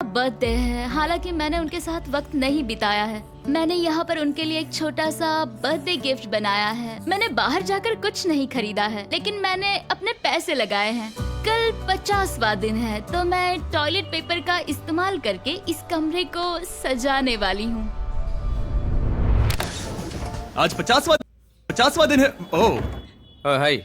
Birthday है, हालांकि मैंने उनके साथ वक्त नहीं बिताया है। मैंने यहाँ पर उनके लिए एक छोटा सा बर्थडे गिफ्ट बनाया है। मैंने बाहर जाकर कुछ नहीं खरीदा है, लेकिन मैंने अपने पैसे लगाए हैं। कल 50वां दिन है, तो मैं टॉयलेट पेपर का इस्तेमाल करके इस कमरे को सजाने वाली हूँ। आज 50वां दिन है। ओह हाय।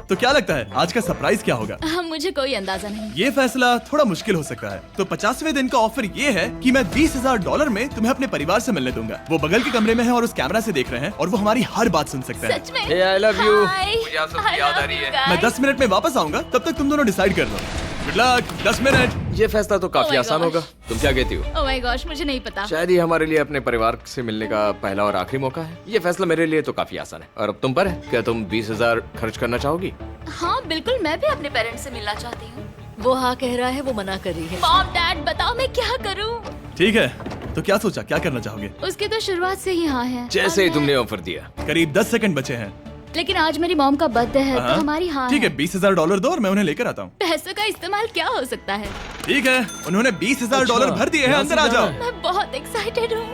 तो क्या लगता है आज का सरप्राइज क्या होगा? मुझे कोई अंदाजा नहीं। ये फैसला थोड़ा मुश्किल हो सकता है। तो 50वें दिन का ऑफर ये है कि मैं $20,000 में तुम्हें अपने परिवार से मिलने दूंगा। वो बगल के कमरे में है और उस कैमरा से देख रहे हैं और वो हमारी हर बात सुन सकते हैं। सच में? Hey, I love you. Hi. मुझे आप सबकी याद आ रही है। मैं 10 मिनट में वापस आऊंगा, तब तक तुम दोनों डिसाइड कर लो। Good luck. 10 मिनट। ये फैसला तो काफी my आसान gosh. होगा। तुम क्या कहती हो? ओह माय गॉश, मुझे नहीं पता। शायद ये हमारे लिए अपने परिवार से मिलने का पहला और आखिरी मौका है। ये फैसला मेरे लिए तो काफी आसान है। और अब तुम पर है। क्या तुम 20,000 खर्च करना चाहोगी? हाँ बिल्कुल, मैं भी अपने पेरेंट्स से मिलना चाहती हूँ। वो हाँ कह रहा है, वो मना कर रही है। मॉम डैड बताओ मैं क्या करूँ? ठीक है, तो क्या सोचा, क्या करना चाहोगे? उसकी तो शुरुआत से ही हाँ है। जैसे ही और तुमने ऑफर दिया। करीब 10 सेकंड बचे हैं। लेकिन आज मेरी मॉम का बर्थडे है, तो हाँ? हमारी हाँ ठीक है, $20,000 दो और मैं उन्हें लेकर आता हूँ। पैसों का इस्तेमाल क्या हो सकता है? ठीक है, उन्होंने $20,000 भर दिए हैं। अंदर आ जाओ। मैं बहुत एक्साइटेड हूँ।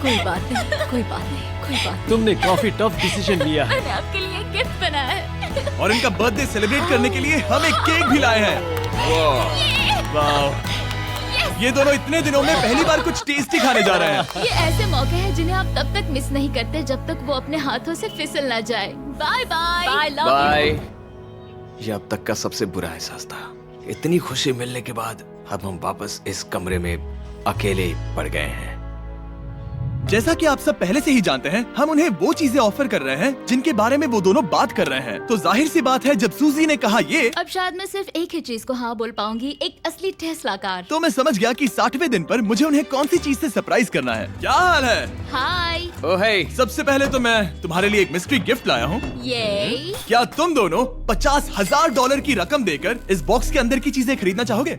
कोई बात नहीं, कोई बात नहीं, कोई बात तुमने काफी टफ डिसीजन लिया है। मैंने आपके लिए गिफ्ट बनाया है। और इनका बर्थडे सेलिब्रेट करने के लिए हम एक केक भी लाए हैं। वाह, ये दोनों इतने दिनों में पहली बार कुछ टेस्टी खाने जा रहे हैं। ये ऐसे मौके हैं जिन्हें आप तब तक मिस नहीं करते जब तक वो अपने हाथों से फिसल ना जाए। Bye bye. Bye, love bye. ये अब तक का सबसे बुरा एहसास था। इतनी खुशी मिलने के बाद अब हम वापस इस कमरे में अकेले पड़ गए हैं। जैसा कि आप सब पहले से ही जानते हैं, हम उन्हें वो चीजें ऑफर कर रहे हैं जिनके बारे में वो दोनों बात कर रहे हैं। तो जाहिर सी बात है, जब सूजी ने कहा ये, अब शायद मैं सिर्फ एक ही चीज को हाँ बोल पाऊंगी, एक असली टेस्ला कार। तो मैं समझ गया कि 60वें दिन पर मुझे उन्हें कौन सी चीज से सरप्राइज करना है। क्या हाल है? हाय। ओह हे। सबसे पहले तो मैं तुम्हारे लिए एक मिस्ट्री गिफ्ट लाया हूँ। ये क्या तुम दोनों $50,000 की रकम देकर इस बॉक्स के अंदर की चीजें खरीदना चाहोगे?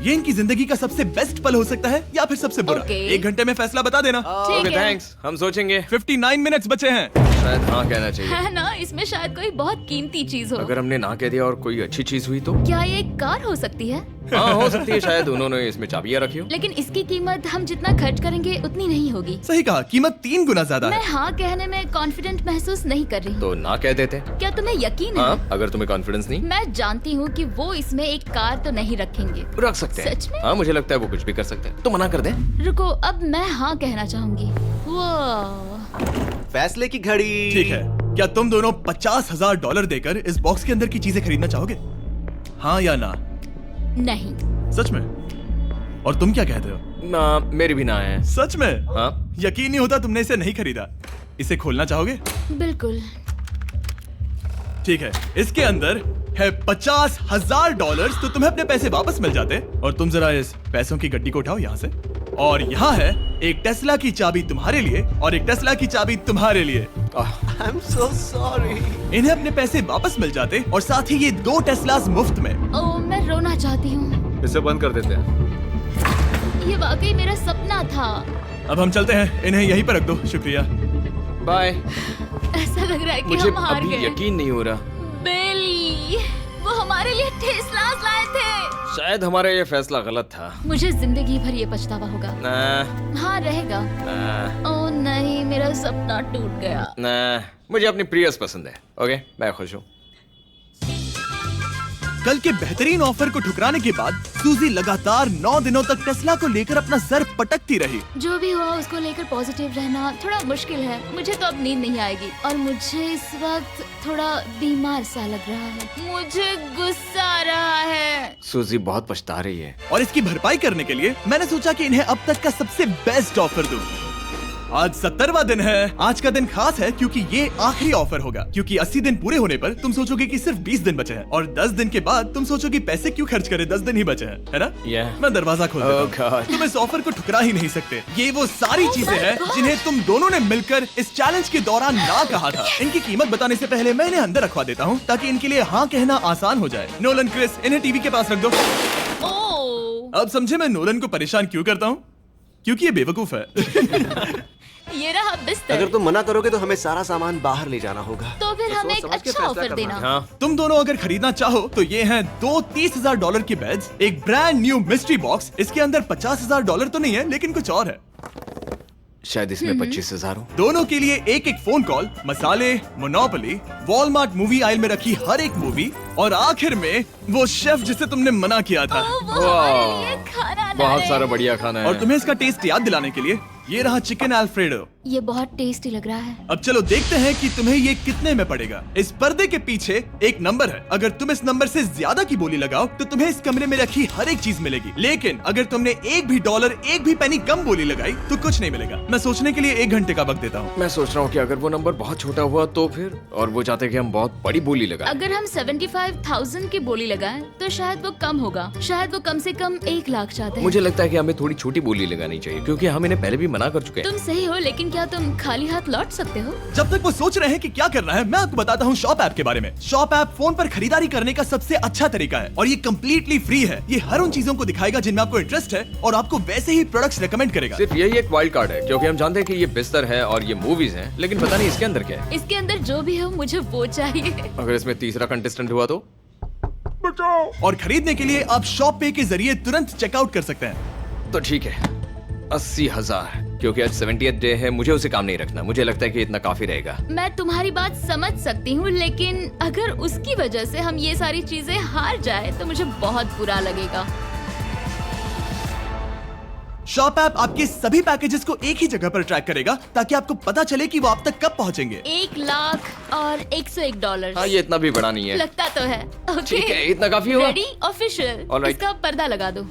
ये इनकी जिंदगी का सबसे बेस्ट पल हो सकता है या फिर सबसे बुरा। Okay. 1 घंटे में फैसला बता देना। ठीक ओके है। थैंक्स, हम सोचेंगे। 59 मिनट्स बचे हैं। शायद हाँ कहना चाहिए। है ना, इसमें शायद कोई बहुत कीमती चीज हो। अगर हमने ना कह दिया और कोई अच्छी चीज हुई तो? क्या ये एक कार हो सकती है? हाँ हो सकती है, शायद उन्होंने इसमें चाबियां रखी हो। लेकिन इसकी कीमत हम जितना खर्च करेंगे उतनी नहीं होगी। सही कहा, कीमत 3 गुना ज्यादा मैं है। हाँ कहने में कॉन्फिडेंट महसूस नहीं कर रही हूँ। तो ना कह देते। क्या तुम्हें यकीन है? हाँ, अगर तुम्हें कॉन्फिडेंस नहीं, मैं जानती हूँ कि वो इसमें एक कार तो नहीं रखेंगे। रख सकते हैं। सच में? हाँ मुझे लगता है वो कुछ भी कर सकते हैं। तो मना कर दे। रुको, अब मैं हाँ कहना चाहूंगी। वो फैसले की घड़ी। ठीक है, क्या तुम दोनों $50,000 देकर इस बॉक्स के अंदर की चीजें खरीदना चाहोगे? हाँ या ना? नहीं। सच में? और तुम क्या कहते हो? ना, मेरी भी ना है। सच में? हाँ। यकीन नहीं होता तुमने इसे नहीं खरीदा। इसे खोलना चाहोगे? बिल्कुल। ठीक है, इसके अंदर है $50,000, तो तुम्हें अपने पैसे वापस मिल जाते। और तुम जरा इस पैसों की गड्डी को उठाओ यहाँ से। और यहाँ है एक टेस्ला की चाबी तुम्हारे लिए और एक टेस्ला की चाबी तुम्हारे लिए। I'm so sorry. इन्हें अपने पैसे वापस मिल जाते और साथ ही ये 2 टेस्लास मुफ्त में। ओ, मैं रोना चाहती हूँ। इसे बंद कर देते हैं। ये वाकई मेरा सपना था। अब हम चलते हैं, इन्हें यहीं पर रख दो। शुक्रिया। बाय। ऐसा लग रहा है कि मुझे हम हार अभी गए। यकीन नहीं हो रहा। बिली, वो हमारे लिए टेस्लास लाए थे। शायद हमारा ये फैसला गलत था। मुझे जिंदगी भर ये पछतावा होगा। ना, हाँ रहेगा। ना, ओ नहीं, मेरा सपना टूट गया। ना, मुझे अपनी प्रियस पसंद है। ओके, मैं खुश हूँ। कल के बेहतरीन ऑफर को ठुकराने के बाद सूजी लगातार 9 दिनों तक टेस्ला को लेकर अपना सर पटकती रही। जो भी हुआ उसको लेकर पॉजिटिव रहना थोड़ा मुश्किल है। मुझे तो अब नींद नहीं आएगी और मुझे इस वक्त थोड़ा बीमार सा लग रहा है। मुझे गुस्सा आ रहा है। सूजी बहुत पछता रही है। और इसकी भरपाई करने के लिए मैंने सोचा कि इन्हें अब तक का सबसे बेस्ट ऑफर दूं। आज 70वां दिन है। आज का दिन खास है क्योंकि ये आखिरी ऑफर होगा। क्योंकि 80 दिन पूरे होने पर तुम सोचोगे कि सिर्फ 20 दिन बचे हैं और 10 दिन के बाद तुम सोचोगे पैसे क्यों खर्च करें, 10 दिन ही बचे हैं, है ना? Yeah. मैं दरवाजा खोल देता Oh हूं। God. तुम इस ऑफर को ठुकरा ही नहीं सकते। ये वो सारी चीजें हैं जिन्हें तुम दोनों ने मिलकर इस चैलेंज के दौरान ना कहा था। इनकी कीमत बताने से पहले मैं इन्हें अंदर रखवा देता हूँ ताकि इनके लिए हाँ कहना आसान हो जाए। नोलन, क्रिस, इन्हें टीवी के पास रख दो। ओ, अब समझे मैं नोलन को परेशान क्यों करता हूँ? क्योंकि ये बेवकूफ है। ये रहा बिस्तर। अगर तुम मना करोगे तो हमें सारा सामान बाहर ले जाना होगा। तो फिर हमें एक सोच समझ के अच्छा फैसला ऑफर करना। देना। हाँ, तुम दोनों अगर खरीदना चाहो तो ये हैं दो $30,000 के बेड्स, एक ब्रांड न्यू मिस्ट्री बॉक्स। इसके अंदर $50,000 तो नहीं है, लेकिन कुछ और है। शायद इसमें 25,000 हो। दोनों के लिए एक एक फोन कॉल, मसाले, मोनोपोली, वॉलमार्ट मूवी आइल में रखी हर एक मूवी, और आखिर में वो शेफ जिसे तुमने मना किया था। वो हमारे लिए खाना ला बहुत रहे सारा हैं। बढ़िया खाना है। और तुम्हें इसका टेस्ट याद दिलाने के लिए ये रहा चिकन अल्फ्रेडो। ये बहुत टेस्टी लग रहा है। अब चलो देखते हैं कि तुम्हें ये कितने में पड़ेगा। इस पर्दे के पीछे एक नंबर है। अगर तुम इस नंबर से ज्यादा की बोली लगाओ तो तुम्हें इस कमरे में रखी हर एक चीज मिलेगी, लेकिन अगर तुमने एक भी डॉलर, एक भी पेनी कम बोली लगाई तो कुछ नहीं मिलेगा। मैं सोचने के लिए 1 घंटे का वक्त देता हूँ। मैं सोच रहा हूँ कि अगर वो नंबर बहुत छोटा हुआ तो फिर, और वो चाहते कि हम बहुत बड़ी बोली लगाएं। अगर हम 75,000 की बोली लगाएं तो शायद वो कम होगा। शायद वो कम से कम 1 लाख चाहते हैं। मुझे लगता है कि हमें थोड़ी छोटी बोली लगानी चाहिए, क्योंकि हम इन्हें पहले भी मना कर चुके हैं। तुम सही हो, लेकिन क्या तुम खाली हाथ लौट सकते हो? जब तक वो सोच रहे हैं कि क्या करना है, मैं आपको बताता हूँ शॉप ऐप के बारे में। शॉप ऐप फोन पर खरीदारी करने का सबसे अच्छा तरीका है, और ये कम्प्लीटली फ्री है। ये हर उन चीजों को दिखाएगा जिनमें आपको इंटरेस्ट है, और आपको वैसे ही प्रोडक्ट्स रेकमेंड करेगा। सिर्फ यही एक वाइल्ड कार्ड है, क्योंकि हम जानते हैं कि ये बिस्तर है और ये मूवीज हैं, लेकिन पता नहीं इसके अंदर क्या है। इसके अंदर जो भी हो मुझे वो चाहिए। अगर इसमें तीसरा कंटेस्टेंट हुआ तो? और खरीदने के लिए आप शॉप पे के जरिए तुरंत चेकआउट कर सकते हैं। तो ठीक है, 80,000, क्योंकि आज 70th डे है, मुझे उसे काम नहीं रखना। मुझे लगता है कि इतना काफी रहेगा। मैं तुम्हारी बात समझ सकती हूँ, लेकिन अगर उसकी वजह से हम ये सारी चीजें हार जाए तो मुझे बहुत बुरा लगेगा। शॉप ऐप आपके सभी पैकेजेस को एक ही जगह पर ट्रैक करेगा, ताकि आपको पता चले कि वो आप तक कब पहुंचेंगे। 1 लाख और $101। हाँ, ये इतना भी बड़ा नहीं है। लगता तो है। ओके, ठीक है, इतना काफी हुआ। Ready, official. Alright. इसका पर्दा लगा दो।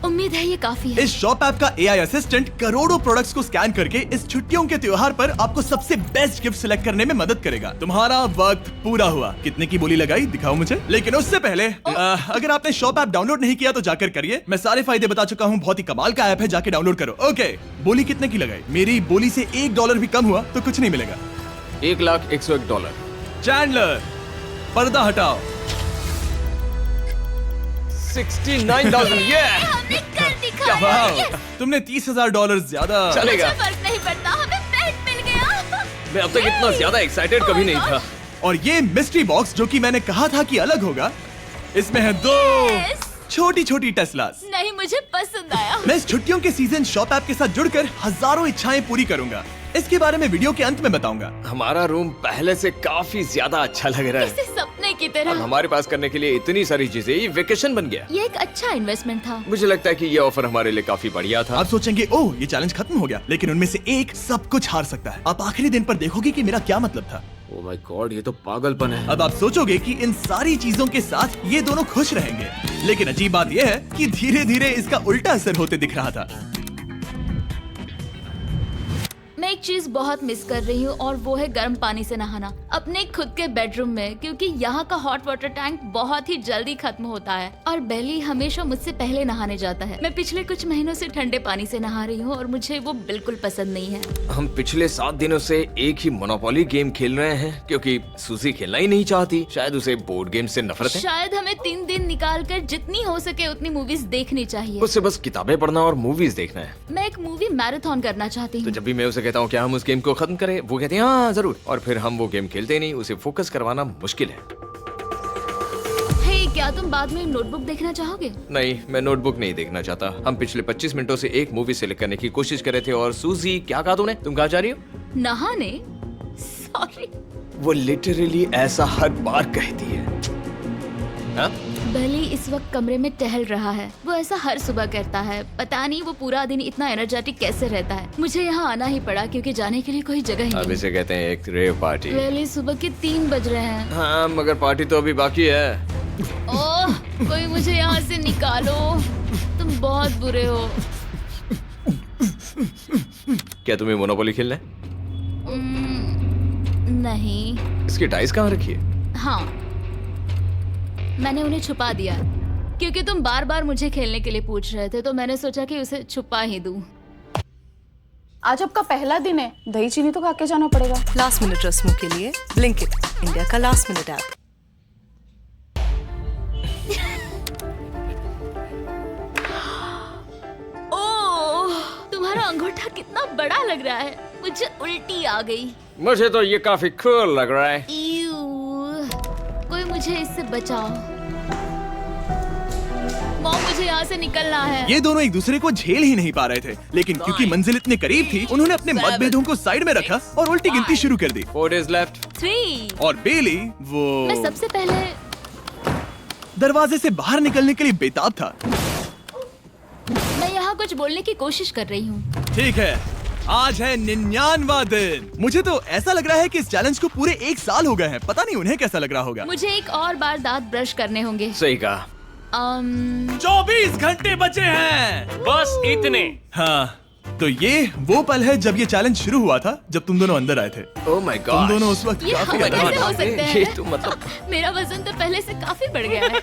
उम्मीद है ये काफी है। इस शॉप ऐप का AI असिस्टेंट करोड़ों प्रोडक्ट्स को स्कैन करके इस छुट्टियों के त्योहार पर आपको सबसे बेस्ट गिफ्ट सिलेक्ट करने में मदद करेगा। तुम्हारा वक्त पूरा हुआ। कितने की बोली लगाई दिखाओ मुझे। लेकिन उससे पहले अगर आपने शॉप ऐप डाउनलोड नहीं किया तो जाकर करिए। मैं सारे फायदे बता चुका हूँ। बहुत ही कमाल का ऐप है, जाके डाउनलोड करो। ओके, बोली कितने की लगाई? मेरी बोली से $1 भी कम हुआ तो कुछ नहीं मिलेगा। $1,01,001। चैंडलर, पर्दा हटाओ। 69,000। ये हमने कर दिखाया। वाह, Yes! तुमने $30,000 ज्यादा। चलेगा। मुझे फर्क नहीं पड़ता, हमें बेड मिल गया। मैं अब तक इतना ज्यादा एक्साइटेड Oh कभी my नहीं God. था। और ये मिस्ट्री बॉक्स जो कि मैंने कहा था कि अलग होगा, इसमें है 2 Yes! छोटी छोटी टेस्लास। नहीं, मुझे पसंद आया। मैं इस छुट्टियों के सीजन शॉप ऐप के साथ जुड़कर हजारों इच्छाएं पूरी करूंगा। इसके बारे में वीडियो के अंत में बताऊंगा। हमारा रूम पहले से काफी ज्यादा अच्छा लग रहा है। इसे सपने की अब तरह। हमारे पास करने के लिए इतनी सारी चीजें, ये वेकेशन बन गया। ये एक अच्छा इन्वेस्टमेंट था। मुझे लगता है कि ये ऑफर हमारे लिए काफी बढ़िया था। आप सोचेंगे ओह ये चैलेंज खत्म हो गया, लेकिन उनमें से एक सब कुछ हार सकता है। आप आखिरी दिन पर देखोगे कि मेरा क्या मतलब था। ओह माय गॉड, ये तो पागलपन है। अब आप सोचोगे कि इन सारी चीजों के साथ ये दोनों खुश रहेंगे, लेकिन अजीब बात यह है कि धीरे धीरे इसका उल्टा असर होते दिख रहा था। मैं एक चीज बहुत मिस कर रही हूँ, और वो है गर्म पानी से नहाना अपने खुद के बेडरूम में, क्योंकि यहाँ का हॉट वाटर टैंक बहुत ही जल्दी खत्म होता है और बेली हमेशा मुझसे पहले नहाने जाता है। मैं पिछले कुछ महीनों से ठंडे पानी से नहा रही हूँ और मुझे वो बिल्कुल पसंद नहीं है। हम पिछले 7 दिनों से एक ही मोनोपोली गेम खेल रहे हैं, क्योंकि सूजी खेलना ही नहीं चाहती। शायद उसे बोर्ड गेम से नफरत है। शायद हमें 3 दिन निकाल कर जितनी हो सके उतनी मूवीज देखनी चाहिए। उससे बस किताबें पढ़ना और मूवीज देखना है। मैं एक मूवी मैराथन करना चाहती तो हूँ। जब भी मैं उसे कहता हूँ क्या हम उस गेम को खत्म करें, वो कहते हैं हाँ जरूर, और फिर हम वो गेम खेलते ही नहीं। उसे फोकस करवाना मुश्किल है। हे, क्या तुम बाद में नोटबुक देखना चाहोगे? नहीं, मैं नोटबुक नहीं देखना चाहता। हम पिछले 25 मिनटों से एक मूवी सिलेक्ट करने की कोशिश कर रहे थे। और सूजी, क्या कहा तूने? तुम कहाँ जा रही हो? नहाने? सॉरी। वो लिटरली ऐसा हर बार कहती है। हाँ? बेली इस वक्त कमरे में टहल रहा है। वो ऐसा हर सुबह करता है। पता नहीं वो पूरा दिन इतना एनर्जेटिक कैसे रहता है। मुझे यहाँ आना ही पड़ा क्योंकि जाने के लिए कोई जगह ही अब नहीं। इसे कहते हैं एक रेव पार्टी। बेली, सुबह के 3 बज रहे हैं। हाँ, मगर पार्टी तो अभी बाकी है। ओह, कोई मुझे यहाँ से निकालो। तुम बहुत बुरे हो। क्या तुम्हें मोनोपोली खेलना है? नहीं। इसकी डाइस कहाँ रखी है? हाँ, मैंने उन्हें छुपा दिया क्योंकि तुम बार बार मुझे खेलने के लिए पूछ रहे थे, तो मैंने सोचा कि उसे छुपा ही दूं। आज आपका पहला दिन है, दही चीनी तो खा के जाना पड़ेगा। लास्ट मिनट रस्मों के लिए ब्लिंकिट, इंडिया का लास्ट मिनट ऐप। ओह, तुम्हारा अंगूठा कितना बड़ा लग रहा है। मुझे उल्टी आ गई। मुझे तो ये काफी कूल लग रहा है। ईऊ, कोई मुझे इससे बचाओ। मॉम, मुझे यहाँ से निकलना है। ये दोनों एक दूसरे को झेल ही नहीं पा रहे थे, लेकिन क्योंकि मंजिल इतने करीब थी, उन्होंने अपने मतभेदों को साइड में रखा और उल्टी गिनती शुरू कर दी। 4 days left. 3। और बेली मैं वो सबसे पहले दरवाजे से बाहर निकलने के लिए बेताब था। मैं यहाँ कुछ बोलने की कोशिश कर रही हूँ। ठीक है, आज है 99वां दिन। मुझे तो ऐसा लग रहा है कि इस चैलेंज को पूरे 1 साल हो गए हैं। पता नहीं उन्हें कैसा लग रहा होगा। मुझे एक और बार दांत ब्रश करने होंगे। सही कहा। 24 घंटे बचे हैं। बस इतने। हाँ, तो ये वो पल है जब ये चैलेंज शुरू हुआ था, जब तुम दोनों अंदर आए थे। Oh my तुम God. दोनों उस वक्त ये काफी हम अलग कैसे थे। हो सकते ये हैं? तो मतलब मेरा वजन तो पहले से काफी बढ़ गया है।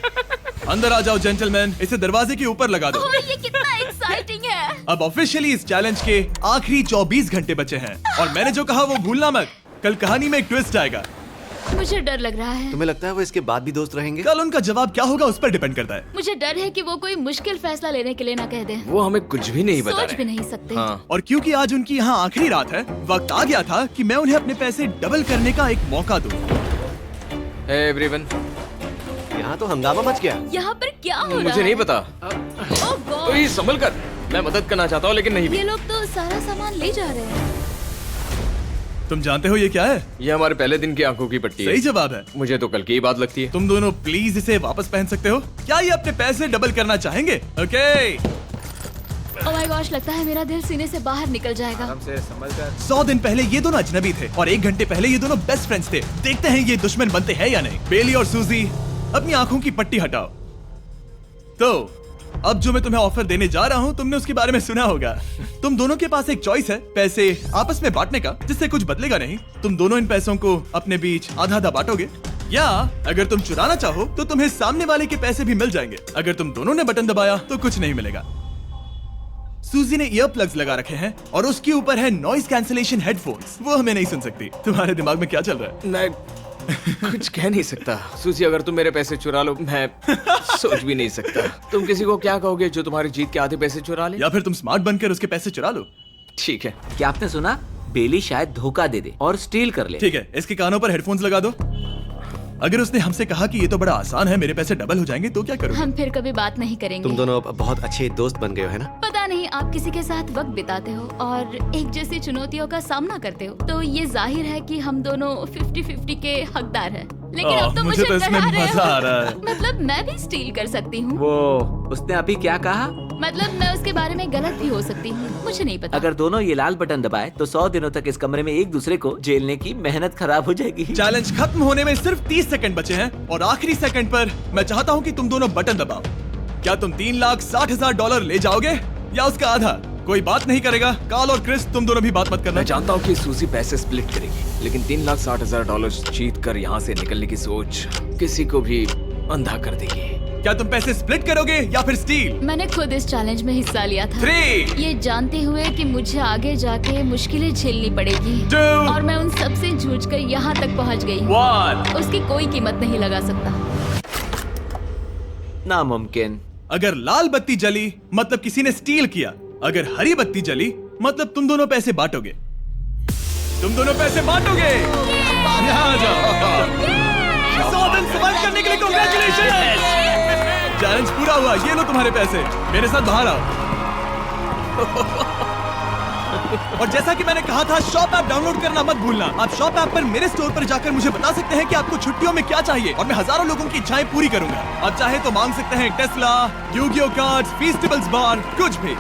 अंदर आ जाओ जेंटलमैन, इसे दरवाजे के ऊपर लगा दो। ओह, ये कितना एक्साइटिंग है। अब ऑफिशियली इस चैलेंज के आखिरी 24 घंटे बचे हैं, और मैंने जो कहा वो भूलना मत। कल कहानी में एक ट्विस्ट आएगा। मुझे डर लग रहा है। तुम्हें लगता है वो इसके बाद भी दोस्त रहेंगे? कल उनका जवाब क्या होगा उस पर डिपेंड करता है। मुझे डर है कि वो कोई मुश्किल फैसला लेने के लिए ना कह दे। वो हमें कुछ भी नहीं बता सोच भी रहे। नहीं सकते। हाँ। और क्योंकि आज उनकी यहाँ आखिरी रात है, वक्त आ गया था कि मैं उन्हें अपने पैसे डबल करने का एक मौका दूं। Hey everyone. यहाँ तो हंगामा मच गया। यहाँ पर क्या हो रहा है? मुझे नहीं पता। ओह गॉड, कोई संभल कर। मैं मदद करना चाहता हूँ लेकिन नहीं भी। ये लोग तो सारा सामान ले जा रहे हैं। तुम जानते हो ये क्या है? ये हमारे पहले दिन की आंखों की पट्टी है। सही जवाब है। मुझे तो कल की ही बात लगती है। तुम दोनों प्लीज इसे वापस पहन सकते हो? क्या ये अपने पैसे डबल करना चाहेंगे? ओके। ओह माय गॉश, लगता है मेरा दिल सीने से बाहर निकल जाएगा। 100 दिन पहले ये दोनों अजनबी थे और 1 घंटे पहले ये दोनों बेस्ट फ्रेंड्स थे। देखते हैं ये दुश्मन बनते हैं या नहीं। बेली और सूजी, अपनी आंखों की पट्टी हटाओ। तो अब जो मैं तुम्हें ऑफर देने जा रहा हूँ, तुमने उसके बारे में सुना होगा। तुम दोनों के पास एक चॉइस है, पैसे आपस में बांटने का, जिससे कुछ बदलेगा नहीं। तुम दोनों इन पैसों को अपने बीच आधा आधा बांटोगे, या अगर तुम चुराना चाहो तो तुम्हें सामने वाले के पैसे भी मिल जाएंगे। अगर तुम दोनों ने बटन दबाया तो कुछ नहीं मिलेगा। सूजी ने ईयर प्लग्स लगा रखे हैं और उसके ऊपर है नॉइस कैंसिलेशन हेडफोन्स। वो हमें नहीं सुन सकती। तुम्हारे दिमाग में क्या चल रहा है? मैं कुछ कह नहीं सकता। सूजी, अगर तुम मेरे पैसे चुरा लो, मैं सोच भी नहीं सकता। तुम किसी को क्या कहोगे जो तुम्हारी जीत के आधे पैसे चुरा ले? या फिर तुम स्मार्ट बनकर उसके पैसे चुरा लो। ठीक है। क्या आपने सुना? बेली शायद धोखा दे दे और स्टील कर ले। ठीक है, इसके कानों पर हेडफोन्स लगा दो। अगर उसने हमसे कहा कि ये तो बड़ा आसान है, मेरे पैसे डबल हो जाएंगे, तो क्या करोगे? हम फिर कभी बात नहीं करेंगे। तुम दोनों अब बहुत अच्छे दोस्त बन गए हो, है ना? पता नहीं, आप किसी के साथ वक्त बिताते हो और एक जैसी चुनौतियों का सामना करते हो, तो ये जाहिर है कि हम दोनों 50-50 के हकदार हैं। लेकिन अब तो मुझे तो इसमें डरा रहे मजा हो। आ रहा है। मतलब मैं भी स्टील कर सकती हूँ। वो उसने अभी क्या कहा? मतलब मैं उसके बारे में गलत भी हो सकती हूँ, मुझे नहीं पता। अगर दोनों ये लाल बटन दबाए तो 100 दिनों तक इस कमरे में एक दूसरे को झेलने की मेहनत खराब हो जाएगी। चैलेंज खत्म होने में सिर्फ 30 सेकंड बचे हैं और आखिरी सेकंड पर मैं चाहता हूँ कि तुम दोनों बटन दबाओ। क्या तुम $3,60,000 ले जाओगे या उसका आधा? कोई बात नहीं करेगा। कार्ल और क्रिस, तुम दोनों भी बात मत करना। मैं जानता हूँ कि सूजी पैसे स्प्लिट करेगी, लेकिन $3,60,000 जीत कर यहाँ से निकलने की सोच किसी को भी अंधा कर देगी। क्या तुम पैसे स्प्लिट करोगे या फिर स्टील? मैंने खुद इस चैलेंज में हिस्सा लिया था, 3, ये जानते हुए कि मुझे आगे जाके मुश्किलें झेलनी पड़ेगी 2, और मैं उन सब से जूझकर यहाँ तक पहुँच गई हूँ। 1। उसकी कोई कीमत नहीं लगा सकता। नामुमकिन। अगर लाल बत्ती जली मतलब किसी ने स्टील किया, अगर हरी बत्ती जली मतलब तुम दोनों पैसे बांटोगे। तुम दोनों पैसे बांटोगे। यहाँ आ जाओ। 100 दिन सर्वाइव करने के लिए कांग्रेचुलेशन। चैलेंज पूरा हुआ। ये लो तुम्हारे पैसे, मेरे साथ बाहर आओ। और जैसा कि मैंने कहा था, शॉप ऐप डाउनलोड करना मत भूलना। आप शॉप ऐप पर मेरे स्टोर पर जाकर मुझे बता सकते हैं कि आपको छुट्टियों में क्या चाहिए और मैं हजारों लोगों की इच्छाएं पूरी करूंगा। आप चाहे तो मांग सकते हैं टेस्ला, यूगियो कार्ड्स, फीस्टिवल्स बार, कुछ भी।